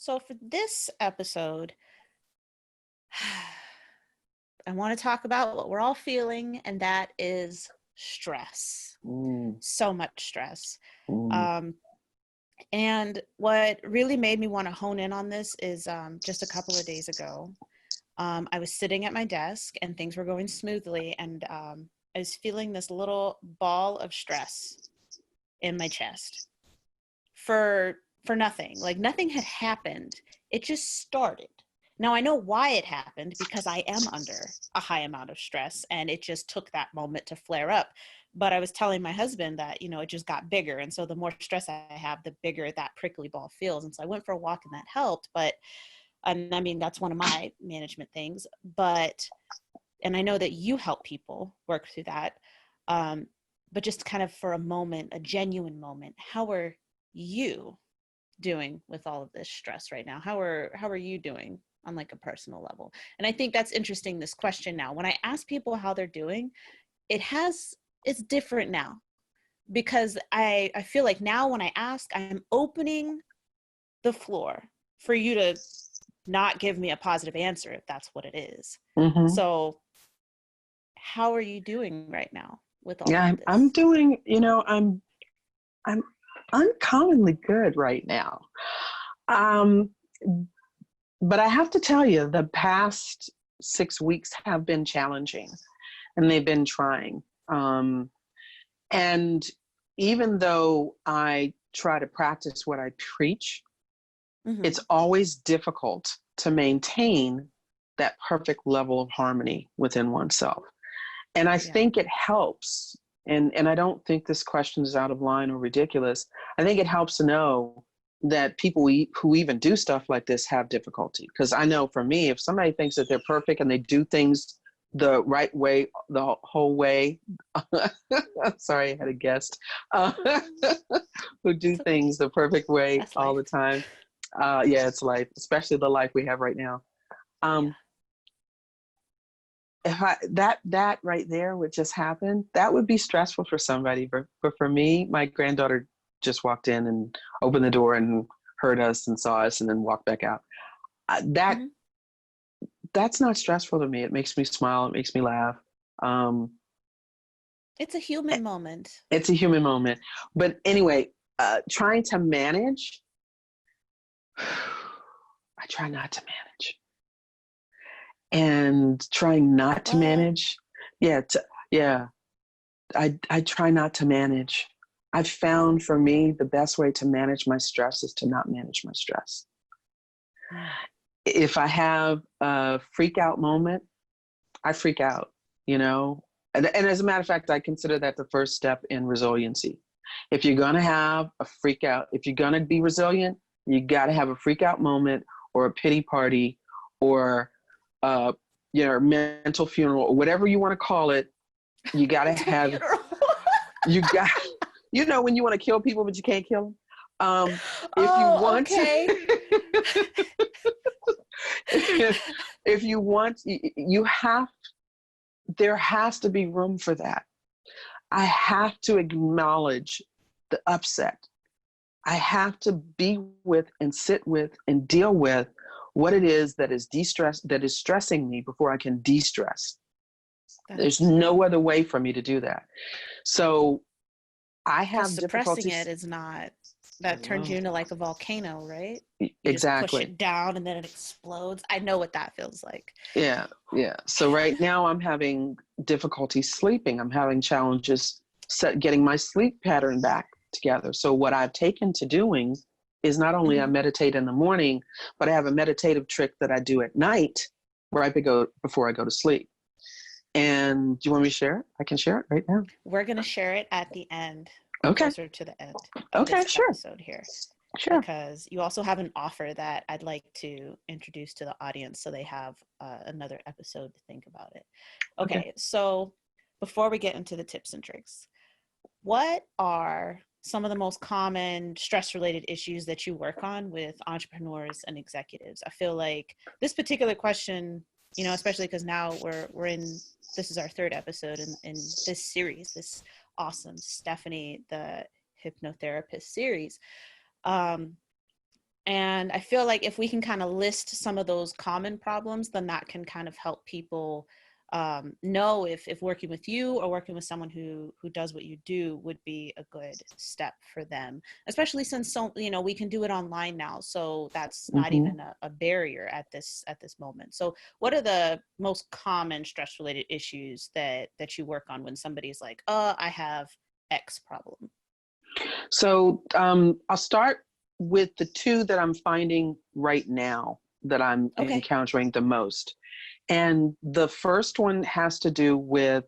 So for this episode, I want to talk about what we're all feeling, and that is stress. So much stress. And what really made me want to hone in on this is just a couple of days ago, I was sitting at my desk and things were going smoothly, and I was feeling this little ball of stress in my chest for nothing. Like nothing had happened. It just started. Now I know why it happened, because I am under a high amount of stress and it just took that moment to flare up. But I was telling my husband that, it just got bigger. And so the more stress I have, the bigger that prickly ball feels. And so I went for a walk and that helped. But and I mean, that's one of my management things. And I know that you help people work through that. But just kind of for a moment, a genuine moment, how are you doing with all of this stress right now? How are you doing on like a personal level? And I think that's interesting, this question now. When I ask people how they're doing, it's different now, because I feel like now when I ask, I'm opening the floor for you to not give me a positive answer if that's what it is. Mm-hmm. So how are you doing right now with all of this? I'm doing, I'm uncommonly good right now. But I have to tell you, the past 6 weeks have been challenging and they've been trying. And even though I try to practice what I preach, it's always difficult to maintain that perfect level of harmony within oneself. And I think it helps, and I don't think this question is out of line or ridiculous. I think it helps to know that people who even do stuff like this have difficulty. Because I know for me, if somebody thinks that they're perfect and they do things the right way, the whole way, sorry, I had a guest who do things the perfect way all the time. It's life, especially the life we have right now. If that right there would just happen, that would be stressful for somebody. But for me, my granddaughter just walked in and opened the door and heard us and saw us and then walked back out. That's not stressful to me. It makes me smile. It makes me laugh. It's a human moment. It's a human moment. But anyway, trying to manage, I try not to manage. And trying not to manage, I try not to manage. I've found for me the best way to manage my stress is to not manage my stress. If I have a freak out moment, I freak out, And as a matter of fact, I consider that the first step in resiliency. If you're going to have a freak out, if you're going to be resilient, you got to have a freak out moment or a pity party or mental funeral or whatever you want to call it. You got to have, when you want to kill people, but you can't kill them. If you want, there has to be room for that. I have to acknowledge the upset. I have to be with and sit with and deal with what it is that is stressing me before I can de-stress. There's no other way for me to do that. So I have suppressing it is not, that turns you into like a volcano, right? You exactly. Just push it down and then it explodes. I know what that feels like. Yeah. So right now I'm having difficulty sleeping. I'm having challenges getting my sleep pattern back together. So what I've taken to doing is not only I meditate in the morning, but I have a meditative trick that I do at night before I go to sleep. And do you want me to share it? I can share it right now. We're going to share it at the end. Okay. Closer to the end of this episode here. Sure. Because you also have an offer that I'd like to introduce to the audience so they have another episode to think about it. Okay. So before we get into the tips and tricks, what are some of the most common stress-related issues that you work on with entrepreneurs and executives? I feel like this particular question, especially because now this is our third episode in this series, this awesome Stefanie, the hypnotherapist series. And I feel like if we can kind of list some of those common problems, then that can kind of help people know if working with you or working with someone who does what you do would be a good step for them, especially since we can do it online now, so that's not Mm-hmm. even a barrier at this moment. So what are the most common stress related issues that you work on when somebody's like, I have X problem? So I'll start with the two that I'm finding right now that I'm Okay. encountering the most. And the first one has to do with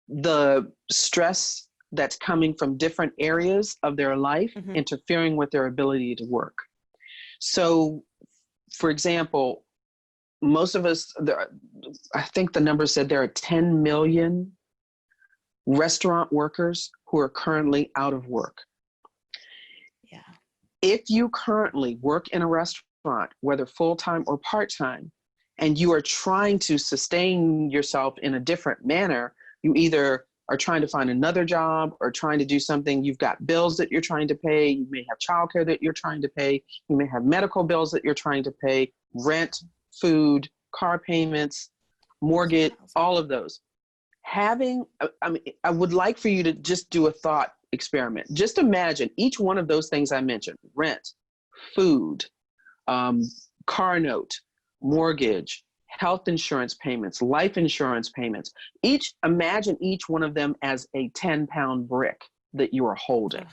the stress that's coming from different areas of their life, Mm-hmm. interfering with their ability to work. So, for example, most of us, I think the number said there are 10 million restaurant workers who are currently out of work. Yeah. If you currently work in a restaurant, whether full-time or part-time, and you are trying to sustain yourself in a different manner, you either are trying to find another job or trying to do something. You've got bills that you're trying to pay. You may have childcare that you're trying to pay. You may have medical bills that you're trying to pay, rent, food, car payments, mortgage, all of those. I would like for you to just do a thought experiment. Just imagine each one of those things I mentioned: rent, food, car note, mortgage, health insurance payments, life insurance payments. Imagine each one of them as a 10-pound brick that you are holding.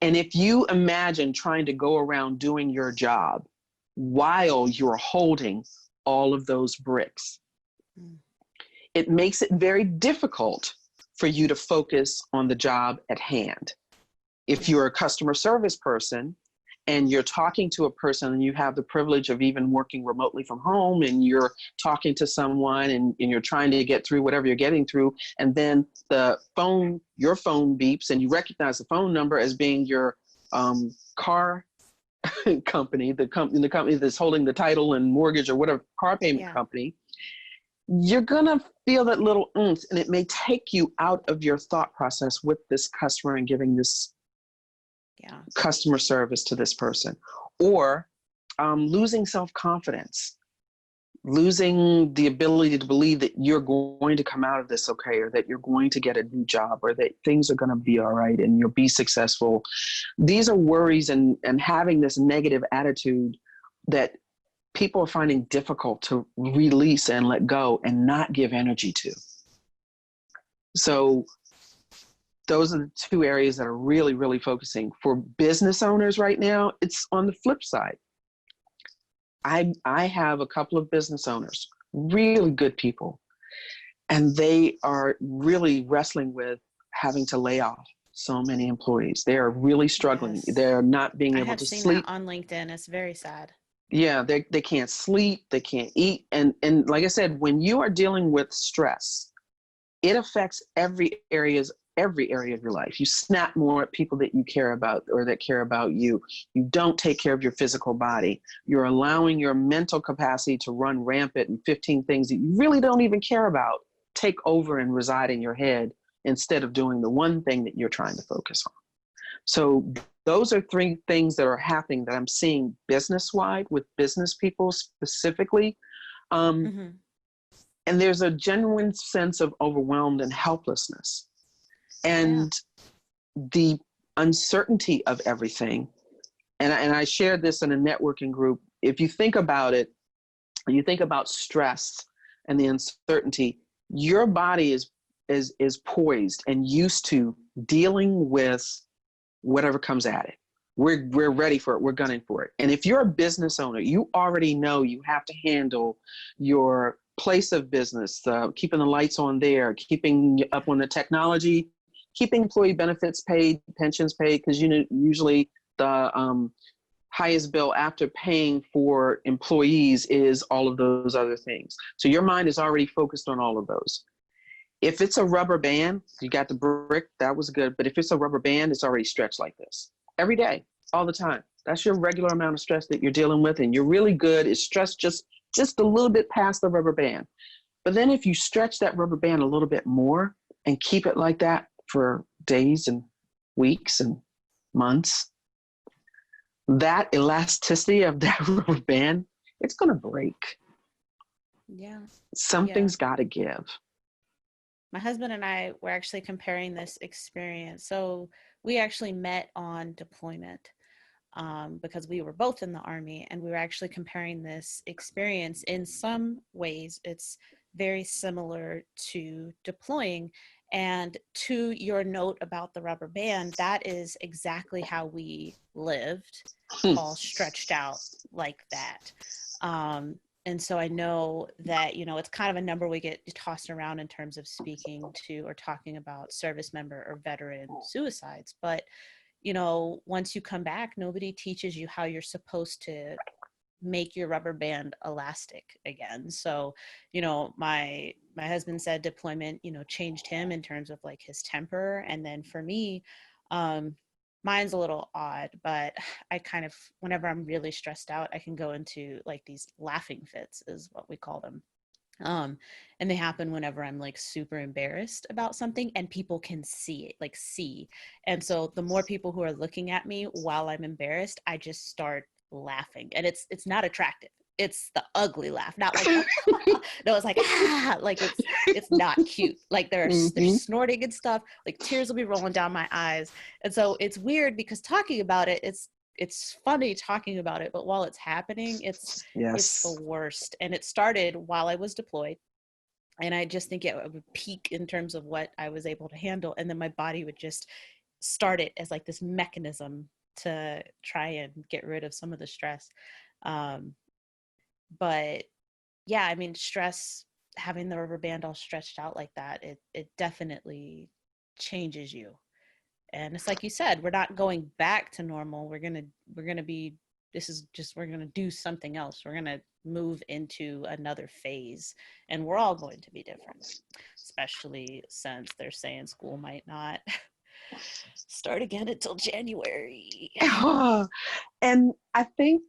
And if you imagine trying to go around doing your job while you're holding all of those bricks, it makes it very difficult for you to focus on the job at hand. If you're a customer service person and you're talking to a person and you have the privilege of even working remotely from home, and you're talking to someone and you're trying to get through whatever you're getting through, and then your phone beeps and you recognize the phone number as being your car company, the company that's holding the title and mortgage or whatever, car payment company, you're going to feel that little oomph, and it may take you out of your thought process with this customer and giving this customer service to this person. Or losing self-confidence, losing the ability to believe that you're going to come out of this okay, or that you're going to get a new job, or that things are going to be all right and you'll be successful. These are worries and having this negative attitude that people are finding difficult to release and let go and not give energy to. So those are the two areas that are really, really focusing. For business owners right now, it's on the flip side. I have a couple of business owners, really good people, and they are really wrestling with having to lay off so many employees. They are really struggling. Yes. They're not being able have to seen sleep. that on LinkedIn. It's very sad. Yeah, they can't sleep, they can't eat. And like I said, when you are dealing with stress, it affects every area of your life. You snap more at people that you care about or that care about you. You don't take care of your physical body. You're allowing your mental capacity to run rampant, and 15 things that you really don't even care about take over and reside in your head instead of doing the one thing that you're trying to focus on. So those are three things that are happening that I'm seeing business-wide with business people specifically. And there's a genuine sense of overwhelmed and helplessness. And the uncertainty of everything. And I shared this in a networking group. If you think about it, you think about stress and the uncertainty, your body is poised and used to dealing with whatever comes at it. We're ready for it. We're gunning for it. And if you're a business owner, you already know you have to handle your place of business, keeping the lights on there, keeping up on the technology, keeping employee benefits paid, pensions paid, because usually the highest bill after paying for employees is all of those other things. So your mind is already focused on all of those. If it's a rubber band, you got the brick, that was good. But if it's a rubber band, it's already stretched like this every day, all the time. That's your regular amount of stress that you're dealing with. And you're really good. It's stressed just a little bit past the rubber band. But then if you stretch that rubber band a little bit more and keep it like that for days and weeks and months, that elasticity of that rubber band, it's going to break. Yeah. Something's got to give. My husband and I were actually comparing this experience. So we actually met on deployment because we were both in the Army, and we were actually comparing this experience. In some ways, it's very similar to deploying. And to your note about the rubber band, that is exactly how we lived, all stretched out like that. And so I know that, you know, it's kind of a number we get tossed around in terms of speaking to or talking about service member or veteran suicides. But, you know, once you come back, nobody teaches you how you're supposed to make your rubber band elastic again. So, you know, my husband said deployment, you know, changed him in terms of like his temper. And then for me, mine's a little odd, but I kind of, whenever I'm really stressed out, I can go into like these laughing fits is what we call them. And they happen whenever I'm like super embarrassed about something and people can see it, like see. And so the more people who are looking at me while I'm embarrassed, I just start laughing. And it's not attractive. It's the ugly laugh, not like no, it's like like it's not cute. Like they're snorting and stuff. Like tears will be rolling down my eyes. And so it's weird because talking about it, it's funny talking about it, but while it's happening, it's the worst. And it started while I was deployed. And I just think it would peak in terms of what I was able to handle. And then my body would just start it as like this mechanism to try and get rid of some of the stress. But yeah, I mean, stress, having the rubber band all stretched out like that, it definitely changes you. And it's like you said, we're not going back to normal. We're gonna be, this is just, we're gonna do something else. We're gonna move into another phase, and we're all going to be different, especially since they're saying school might not start again until January. And I think